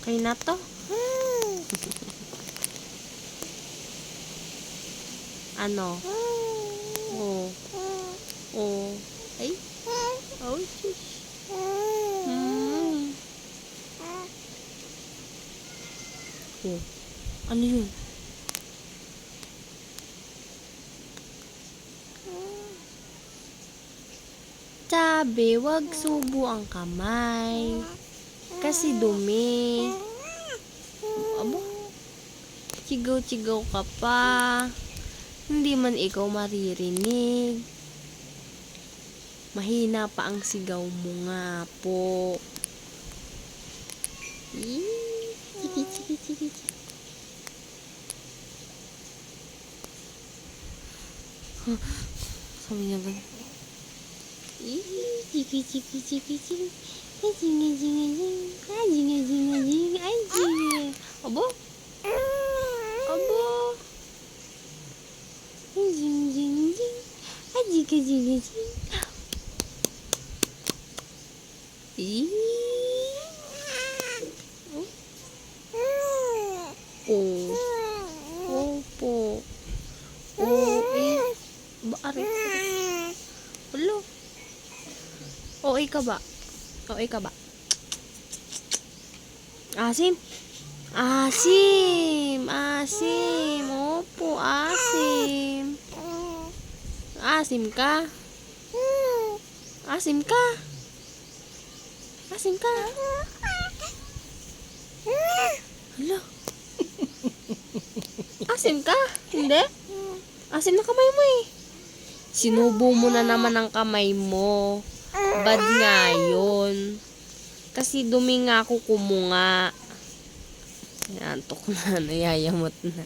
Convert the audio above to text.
Okay na to? Ano? Oh. Oh. Ay. Oh, shush. Oh. Ano yun? Sabi, wag subo ang kamay. Kasi dumi. Abo. Sigaw-sigaw ka pa. Hindi man ikaw maririnig. Mahina pa ang sigaw mo nga po. Chiki, chiki, chiki, chiki. Sabi niya ganun. Chiki, chiki, chiki, chiki. Ay, jinga, jinga, jinga. Ay, jinga, jinga, jinga. Ay, jinga. Abo? Abo? Ay, jinga, jinga, jinga. Ay, jinga, jinga, jinga. Oh. Opo. Oh, Aray. Hello. OA ka ba? OA ka ba? Asim. Asim. Asim. Opo, asim. Asim ka? Asim ka? Asim ka? Hello. Asim ka? Hindi? Asim na kamay mo eh. Sinubo mo na naman ang kamay mo. Bad nga yun. Kasi dumi nga ako kumunga. Antok na, nayayamot na.